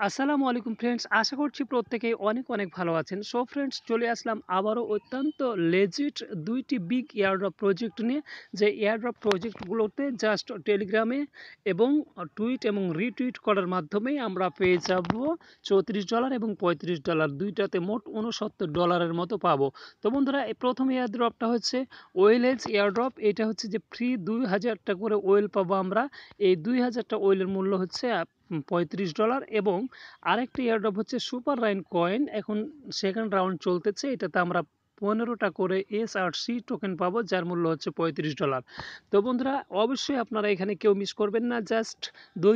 আসসালামু আলাইকুম ফ্রেন্ডস, আশা করছি প্রত্যেকেই অনেক অনেক ভালো আছেন। সো ফ্রেন্ডস, চলে আসলাম আবারও অত্যন্ত লেজিট দুইটি বিগ এয়ারড্রপ প্রজেক্ট নিয়ে। যে এয়ারড্রপ প্রজেক্টগুলোতে জাস্ট টেলিগ্রামে এবং টুইট এবং রিটুইট করার মাধ্যমেই আমরা পেয়ে যাব $34 এবং $35, দুইটাতে মোট $69 মতো পাবো। তো বন্ধুরা, এই প্রথম এয়ারড্রপটা হচ্ছে ওয়েলেজ এয়ারড্রপ। এটা হচ্ছে যে ফ্রি 2000টা করে ওয়েল পাবো আমরা। এই 2000টা ওয়েলের মূল্য হচ্ছে $35 এবং আরেকটি এয়ারড্রপ হচ্ছে সুপার রাইন কয়েন। এখন সেকেন্ড রাউন্ড চলতেছে, এটাতে আমরা 15টা করে SRC টোকেন পাবো, যার মূল্য হচ্ছে $35। তো বন্ধুরা, অবশ্যই আপনারা এখানে কেউ মিস করবেন না। জাস্ট 2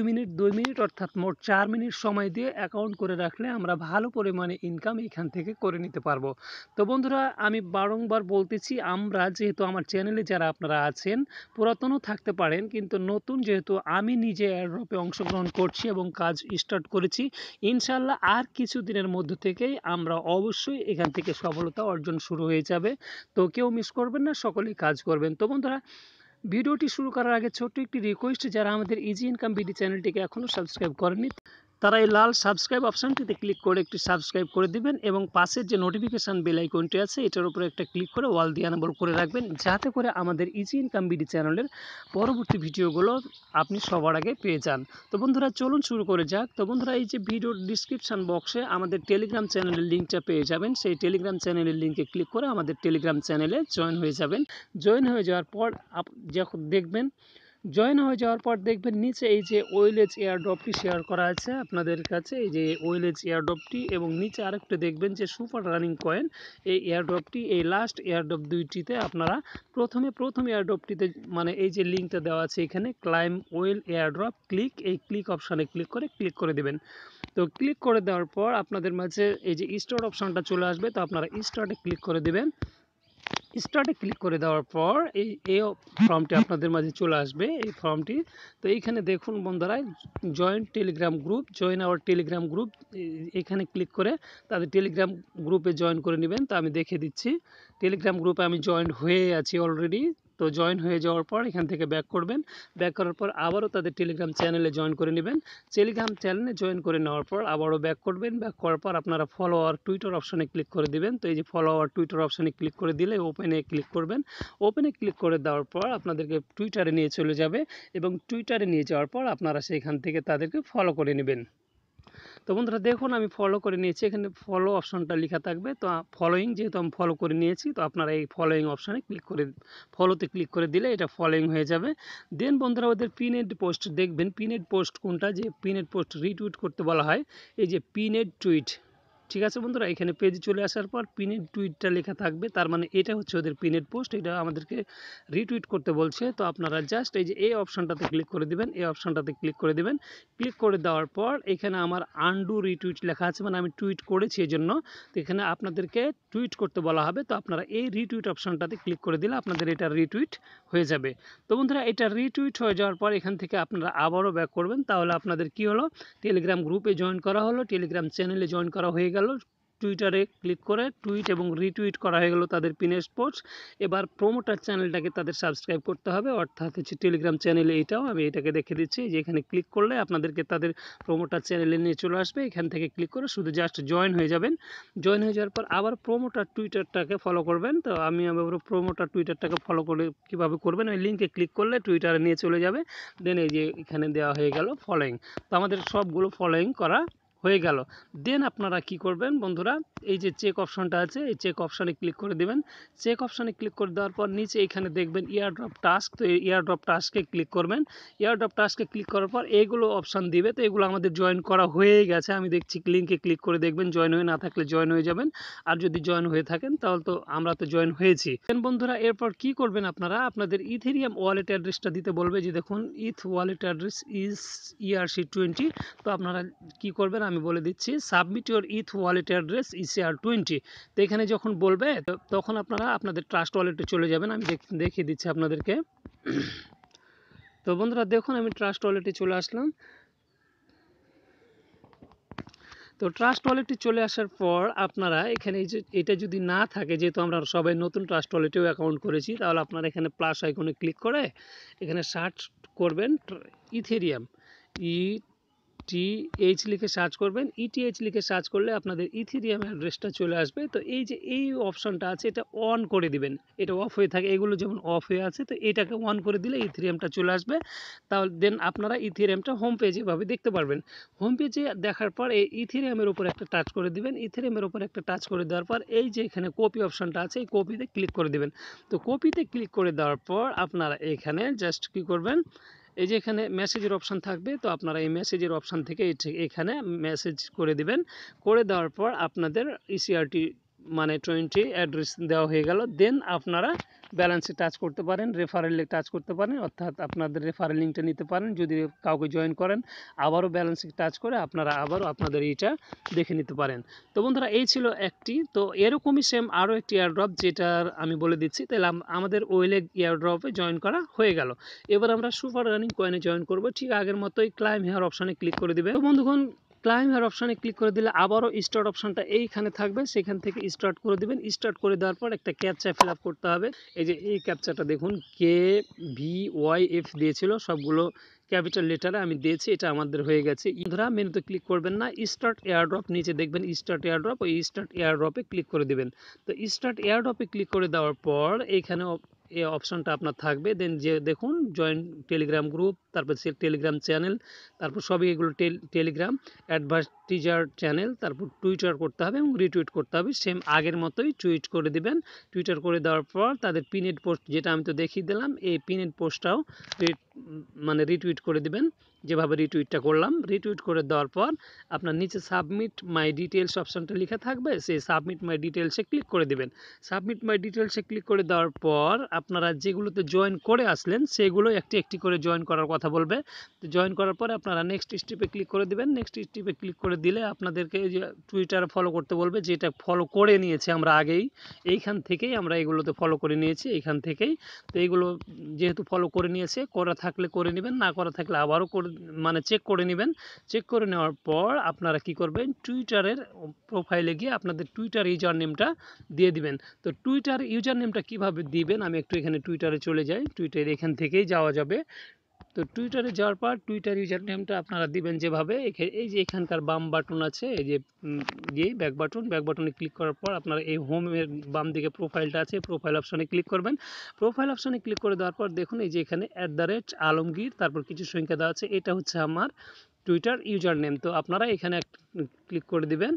মিনিট অর্থাৎ মোট 4 মিনিট সময় দিয়ে অ্যাকাউন্ট করে রাখলে আমরা ভালো পরিমাণে ইনকাম এখান থেকে করে নিতে পারবো। তো বন্ধুরা, আমি বারংবার বলতেছি, আমরা যেহেতু আমার চ্যানেলে যারা আপনারা আছেন পুরাতনও থাকতে পারেন, কিন্তু নতুন যেহেতু আমি নিজে এয়ারড্রপে অংশগ্রহণ করছি এবং কাজ স্টার্ট করেছি, ইনশাল্লাহ আর কিছু দিনের মধ্য থেকেই আমরা অবশ্যই এখান থেকে সফলতা অর্জন শুরু হয়ে যাবে। তো কেউ মিস করবেন না, সকলেই কাজ করবেন। তো বন্ধুরা, ভিডিওটি শুরু করার আগে ছোট্ট একটি রিকোয়েস্ট, যারা আমাদের ইজি ইনকাম বিডি চ্যানেলটিকে এখনও সাবস্ক্রাইব করেনি তারা এই লাল সাবস্ক্রাইব অপশানটিতে ক্লিক করে একটি সাবস্ক্রাইব করে দিবেন এবং পাশের যে নোটিফিকেশান বেল আইকনটি আছে এটার উপরে একটা ক্লিক করে ওয়াল দিয়ে এনেবল করে রাখবেন, যাতে করে আমাদের ইজি ইনকাম বিডি চ্যানেলের পরবর্তী ভিডিওগুলো আপনি সবার আগে পেয়ে যান। তো বন্ধুরা, চলুন শুরু করে যাক। তো বন্ধুরা, এই যে ভিডিওর ডিসক্রিপশান বক্সে আমাদের টেলিগ্রাম চ্যানেলের লিঙ্কটা পেয়ে যাবেন। সেই টেলিগ্রাম চ্যানেলের লিঙ্কে ক্লিক করে আমাদের টেলিগ্রাম চ্যানেলে জয়েন হয়ে যাবেন। জয়েন হয়ে যাওয়ার পর যখন দেখবেন জয়েন হয়ে যাওয়ার পর দেখবেন নিচে এই যে ওয়েলেজ এয়ারড্রপটি শেয়ার করা আছে আপনাদের কাছে, এই যে ওয়েলেজ এয়ারড্রপটি, এবং নিচে আরেকটা দেখবেন যে সুপার রানিং কয়েন। এই এয়ারড্রপটি, এই লাস্ট এয়ারড্রপ দুইটিতে আপনারা প্রথম এয়ারড্রপটিতে, মানে এই যে লিঙ্কটা দেওয়া আছে এখানে, ক্লাইম ওয়েল এয়ারড্রপ ক্লিক, এই ক্লিক অপশানে ক্লিক করে দেবেন। তো ক্লিক করে দেওয়ার পর আপনাদের মাঝে এই যে স্টার্ট অপশানটা চলে আসবে, তো আপনারা স্টার্টে ক্লিক করে দেবেন। স্টার্টে ক্লিক করে দেওয়ার পর এই ফর্মটি আপনাদের মাঝে চলে আসবে, এই ফর্মটি। তো এইখানে দেখুন বন্ধুরা, জয়েন আওয়ার টেলিগ্রাম গ্রুপ, এখানে ক্লিক করে তাদের টেলিগ্রাম গ্রুপে জয়েন করে নেবেন। তো আমি দেখে দিচ্ছি, টেলিগ্রাম গ্রুপে আমি জয়েন হয়ে আছি অলরেডি। তো জয়েন হয়ে যাওয়ার পর এখান থেকে ব্যাক করবেন। ব্যাক করার পর আবারও তাদের টেলিগ্রাম চ্যানেলে জয়েন করে নেবেন। টেলিগ্রাম চ্যানেলে জয়েন করে নেওয়ার পর আবারও ব্যাক করবেন। ব্যাক করার পর আপনারা ফলো আওয়ার টুইটার অপশানে ক্লিক করে দিবেন। তো এই যে ফলো আওয়ার টুইটার অপশানে ক্লিক করে দিলে ওপেনে ক্লিক করবেন। ওপেনে ক্লিক করে দেওয়ার পর আপনাদেরকে টুইটারে নিয়ে চলে যাবে এবং টুইটারে নিয়ে যাওয়ার পর আপনারা সেখান থেকে তাদেরকে ফলো করে নেবেন। তো বন্ধুরা, দেখুন আমি ফলো করে নিয়েছি, এখানে ফলো অপশনটা লেখা থাকবে। তো ফলোয়িং, যেহেতু আমি ফলো করে নিয়েছি, তো আপনারা এই ফলোয়িং অপশানে ফলোতে ক্লিক করে দিলে এটা ফলোয়িং হয়ে যাবে। দেন বন্ধুরা, ওদের পিনেড পোস্ট দেখবেন। পিনেড পোস্ট কোনটা, যে পিনেড পোস্ট রিটুইট করতে বলা হয়, এই যে পিনেড টুইট। ঠিক আছে বন্ধুরা, এখানে পেজে চলে আসার পর পিনেড টুইটটা লেখা থাকবে, তার মানে এটা হচ্ছে ওদের পিনেড পোস্ট, এটা আমাদেরকে রিটুইট করতে বলছে। তো আপনারা জাস্ট এই যে এই অপশানটাতে ক্লিক করে দিবেন, এই অপশানটাতে ক্লিক করে দিবেন। ক্লিক করে দেওয়ার পর এখানে আমার আনডু রিটুইট লেখা আছে, মানে আমি টুইট করেছি এই জন্য। তো এখানে আপনাদেরকে টুইট করতে বলা হবে, তো আপনারা এই রিটুইট অপশানটাতে ক্লিক করে দিলে আপনাদের এটা রিটুইট হয়ে যাবে। তো বন্ধুরা, এটা রিটুইট হয়ে যাওয়ার পর এখান থেকে আপনারা আবারও ব্যাক করবেন। তাহলে আপনাদের কি হলো, টেলিগ্রাম গ্রুপে জয়েন করা হলো, টেলিগ্রাম চ্যানেলে জয়েন করা হয়ে গেল, টুইটারে ক্লিক করে টুইট এবং রিটুইট করা হয়ে গেল তাদের পিনেড পোস্ট। এবার প্রোমোটার চ্যানেলটাকে তাদের সাবস্ক্রাইব করতে হবে, অর্থাৎ হচ্ছে টেলিগ্রাম চ্যানেলে। এটাও আমি এটাকে দেখে দিচ্ছি যে এখানে ক্লিক করলে আপনাদেরকে তাদের প্রোমোটার চ্যানেলে নিয়ে চলে আসবে। এখান থেকে ক্লিক করে শুধু জাস্ট জয়েন হয়ে যাবেন। জয়েন হয়ে যাওয়ার পর আবার প্রোমোটার টুইটারটাকে ফলো করবেন। তো আমি আবার প্রোমোটার টুইটারটাকে ফলো করে কীভাবে করবেন, ওই লিঙ্কে ক্লিক করলে টুইটারে নিয়ে চলে যাবে। দেন এই যে এখানে দেওয়া হয়ে গেল ফলোয়িং। তো আমাদের সবগুলো ফলোয়িং করা হয়ে গেল। দেন আপনারা কি করবেন বন্ধুরা, এই যে চেক অপশনটা আছে, এই চেক অপশানে ক্লিক করে দেবেন। চেক অপশানে ক্লিক করে দেওয়ার পর নিচে এখানে দেখবেন এয়ারড্রপ টাস্ক, তো এই এয়ারড্রপ টাস্কে ক্লিক করবেন। এয়ারড্রপ টাস্কে ক্লিক করার পর এইগুলো অপশান দিবে, তো এগুলো আমাদের জয়েন করা হয়ে গেছে। আমি দেখছি লিঙ্কে ক্লিক করে দেখবেন, জয়েন হয়ে না থাকলে জয়েন হয়ে যাবেন, আর যদি জয়েন হয়ে থাকেন তাহলে তো আমরা তো জয়েন হয়েছি। দেন বন্ধুরা, এরপর কি করবেন, আপনারা আপনাদের ইথেরিয়াম ওয়ালেট অ্যাড্রেসটা দিতে বলবে, যে দেখুন ইথ ওয়ালেট অ্যাড্রেস ইজ ERC20। তো আপনারা কি করবেন আমি বলে দিচ্ছি, submit your ETH wallet address ECR20। তো এখানে যখন বলবে তখন আপনারা আপনাদের ট্রাস্ট ওয়ালেটে চলে যাবেন। আমি দেখিয়ে দিচ্ছি আপনাদেরকে। তো বন্ধুরা দেখুন, আমি ট্রাস্ট ওয়ালেটে চলে আসলাম। তো ট্রাস্ট ওয়ালেটে চলে আসার পর আপনারা এখানে এই যে এটা যদি না থাকে, যেহেতু আমরা সবাই নতুন ট্রাস্ট ওয়ালেটেও অ্যাকাউন্ট করেছি, তাহলে আপনারা এখানে প্লাস আইকনে ক্লিক করে এখানে সার্চ করবেন ইথেরিয়াম, ETH লিখে সার্চ করবেন। ETH লিখে সার্চ করলে আপনাদের ইথেরিয়াম অ্যাড্রেসটা চলে আসবে। তো এই যে এই অপশনটা আছে এটা অন করে দিবেন, এটা অফ হয়ে থাকে, এগুলো যেমন অফ হয়ে আছে তো এটাকে অন করে দিলে ইথেরিয়ামটা চলে আসবে। তাহলে দেন আপনারা ইথেরিয়ামটা হোম পেজে এভাবে দেখতে পারবেন। হোম পেজে দেখার পর এই ইথেরিয়ামের উপর একটা টাচ করে দিবেন। ইথেরিয়ামের উপর একটা টাচ করে দেওয়ার পর এই যে এখানে কপি অপশনটা আছে এই কপিতে ক্লিক করে দিবেন। তো কপিতে ক্লিক করে দেওয়ার পর আপনারা এখানে জাস্ট কি করবেন, এই যে এখানে মেসেজের অপশান থাকবে, তো আপনারা এই মেসেজের অপশান থেকে এখানে মেসেজ করে দিবেন। করে দেওয়ার পর আপনাদের ইসিআরটি মানে 20 অ্যাড্রেস দেওয়া হয়ে গেল। দেন আপনারা ব্যালেন্সে টাচ করতে পারেন, রেফারেলে টাচ করতে পারেন, অর্থাৎ আপনাদের রেফারেল লিঙ্কটা নিতে পারেন যদি কাউকে জয়েন করেন। আবারও ব্যালেন্সে টাচ করে আপনারা আবারও আপনাদের এইটা দেখে নিতে পারেন। তো বন্ধুরা এই ছিল একটি, তো এরকমই সেম আরও একটি এয়ারড্রপ যেটার আমি বলে দিচ্ছি। তাহলে আমাদের ওয়েলেগ এয়ারড্রপে জয়েন করা হয়ে গেল। এবার আমরা সুপার রানিং কয়েনে জয়েন করব। ঠিক আগের মতোই ক্লাইম হেয়ার অপশানে ক্লিক করে দিবে। তো বন্ধুগণ ক্লাইম হেয়ার অপশানে ক্লিক করে দিলে আবারও স্টার্ট অপশানটা এইখানে থাকবে, সেখান থেকে স্টার্ট করে দিবেন। স্টার্ট করে দেওয়ার পর একটা ক্যাপচা ফিল আপ করতে হবে। এই যে এই ক্যাপচাটা দেখুন KVYF দিয়েছিল, সবগুলো ক্যাপিটাল লেটারে আমি দিয়েছি, এটা আমাদের হয়ে গেছে। বন্ধুরা মেনুতে ক্লিক করবেন না, স্টার্ট এয়ারড্রপ নিচে দেখবেন স্টার্ট এয়ারড্রপ, ওই স্টার্ট এয়ারড্রপে ক্লিক করে দিবেন। তো স্টার্ট এয়ারড্রপে ক্লিক করে দেওয়ার পর এইখানে এই অপশনটা আপনার থাকবে। দেন যে দেখুন জয়েন টেলিগ্রাম গ্রুপ, তারপর সে টেলিগ্রাম চ্যানেল, তারপর সবই এগুলো টেলিগ্রাম অ্যাডভার্টিজার চ্যানেল, তারপর টুইটার করতে হবে এবং রিটুইট করতে হবে। সেম আগের মতোই টুইট করে দিবেন। টুইটার করে দেওয়ার পর তাদের পিনেড পোস্ট যেটা আমি তো দেখিয়ে দিলাম, এই পিনেড পোস্টটাও মানে রিটুইট করে দিবেন, যেভাবে রিটুইটটা করলাম। রিটুইট করে দেওয়ার পর আপনার নিচে সাবমিট মাই ডিটেলস অপশানটা লেখা থাকবে, সেই সাবমিট মাই ডিটেলসে ক্লিক করে দিবেন। সাবমিট মাই ডিটেলসে ক্লিক করে দেওয়ার পর আপনারা যেগুলোতে জয়েন করে আসলেন সেগুলো একটি একটি করে জয়েন করার কথা বলবে। তো জয়েন করার পরে আপনারা নেক্সট স্টেপে ক্লিক করে দিবেন। নেক্সট স্টেপে ক্লিক করে দিলে আপনাদেরকে যে টুইটার ফলো করতে বলবে, যেটা ফলো করে নিয়েছে আমরা আগেই, এইখান থেকেই আমরা এগুলোতে ফলো করে নিয়েছি, এইখান থেকেই। তো এইগুলো যেহেতু ফলো করে নিয়েছে, করা থাকলে করে নেবেন, না করা থাকলে আবারও করে মানে চেক করে নেবেন। চেক করে নেওয়ার পর আপনারা কি করবেন, টুইটারের প্রোফাইলে গিয়ে আপনাদের টুইটার ইউজার নেমটা দিয়ে দিবেন। তো টুইটার ইউজার নেমটা কীভাবে দিবেন, আমি একটু এখানে টুইটারে চলে যাই। টুইটার এখান থেকেই যাওয়া যাবে। তো টুইটারে যাওয়ার পর টুইটার ইউজার নেমটা আপনারা দিবেন যেভাবে, এই যে এখানকার বাম বাটন আছে, এই যে ব্যাক বাটনে ক্লিক করার পর আপনারা এই হোমের বাম দিকে প্রোফাইলটা আছে, প্রোফাইল অপশানে ক্লিক করবেন। প্রোফাইল অপশানে ক্লিক করে দেওয়ার পর দেখুন এই যে এখানে @আলমগীর, তারপর কিছু সংখ্যা দেওয়া আছে, এটা হচ্ছে আমার টুইটার ইউজার নেম। তো আপনারা এখানে ক্লিক করে দিবেন।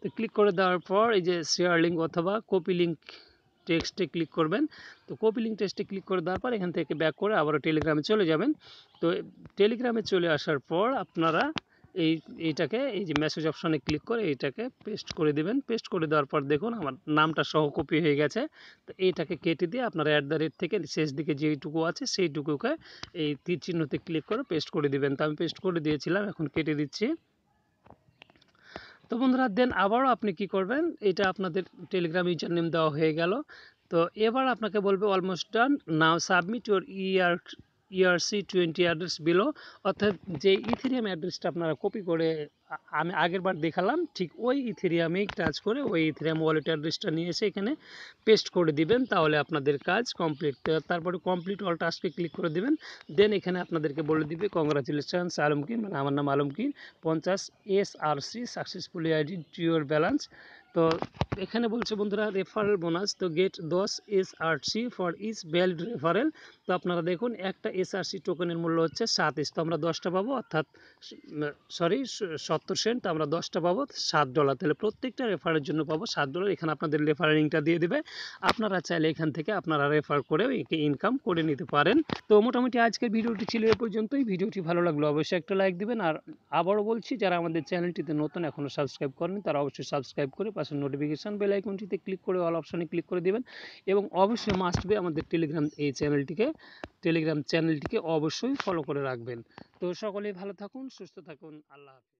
তো ক্লিক করে দেওয়ার পর এই যে শেয়ার লিঙ্ক অথবা কপি লিঙ্ক টেক্সটে ক্লিক করবেন। তো কপি লিঙ্ক টেক্সটে ক্লিক করে দেওয়ার পর এখান থেকে ব্যাক করে আবারও টেলিগ্রামে চলে যাবেন। তো টেলিগ্রামে চলে আসার পর আপনারা এইটাকে এই যে মেসেজ অপশানে ক্লিক করে এইটাকে পেস্ট করে দিবেন। পেস্ট করে দেওয়ার পর দেখুন আমার নামটা সহ কপি হয়ে গেছে। তো এইটাকে কেটে দিয়ে আপনারা থেকে শেষ দিকে যেইটুকু আছে সেইটুকুকে এই তীর চিহ্নতে ক্লিক করে পেস্ট করে দিবেন। তো আমি পেস্ট করে দিয়েছিলাম, এখন কেটে দিচ্ছি। তো বন্ধুরা দেন আবারও আপনি কি করবেন, এটা আপনাদের টেলিগ্রাম ইউজার নেম দেওয়া হয়ে গেল। তো এবার আপনাকে বলবে almost done, now submit your ERC20 address below, অর্থাৎ যে ইথেরিয়াম অ্যাড্রেসটা আপনারা কপি করে আমি আগের বার দেখালাম, ঠিক ওই ইথেরিয়ামেই টাচ করে ওই ইথেরিয়াম ওয়ালেট অ্যাড্রেসটা নিয়ে এসে এখানে পেস্ট করে দিবেন। তাহলে আপনাদের কাজ কমপ্লিট। তারপরে কমপ্লিট অল টাস্কে ক্লিক করে দিবেন। দেন এখানে আপনাদেরকে বলে দিবে কংগ্রাচুলেশনস আলমগীর, মানে আমার নাম Alamgir, 50 SRC successfully added to your balance. তো এখানে বলছে বন্ধুরা রেফারেল বোনাস, তো get 10 SRC for each valid referral. তো আপনারা দেখুন একটা SRC টোকেনের মূল্য হচ্ছে 7 তো আমরা 10টা পাবো, অর্থাৎ 70 সেন্ট, আমরা 10টা পাবো $7। তাহলে প্রত্যেকটা রেফারের জন্য পাবো $7। এখানে আপনাদের রেফারেল লিঙ্কটা দিয়ে দেবে, আপনারা চাইলে এখান থেকে আপনারা রেফার করে একে ইনকাম করে নিতে পারেন। তো মোটামুটি আজকের ভিডিওটি ছিল এ পর্যন্তই। ভিডিওটি ভালো লাগলো অবশ্যই একটা লাইক দিবেন। আর আবারও বলছি, যারা আমাদের চ্যানেলটিতে নতুন এখনও সাবস্ক্রাইব করেনি তারা অবশ্যই সাবস্ক্রাইব করে পাশে নোটিফিকেশান বেল আইকনটিতে ক্লিক করে অল অপশানে ক্লিক করে দিবেন। এবং অবশ্যই মাস্ট বি আমাদের টেলিগ্রাম চ্যানেলটিকে অবশ্যই ফলো করে রাখবেন। তো সকলেই ভালো থাকুন, সুস্থ থাকুন, আল্লাহ হাফেজ।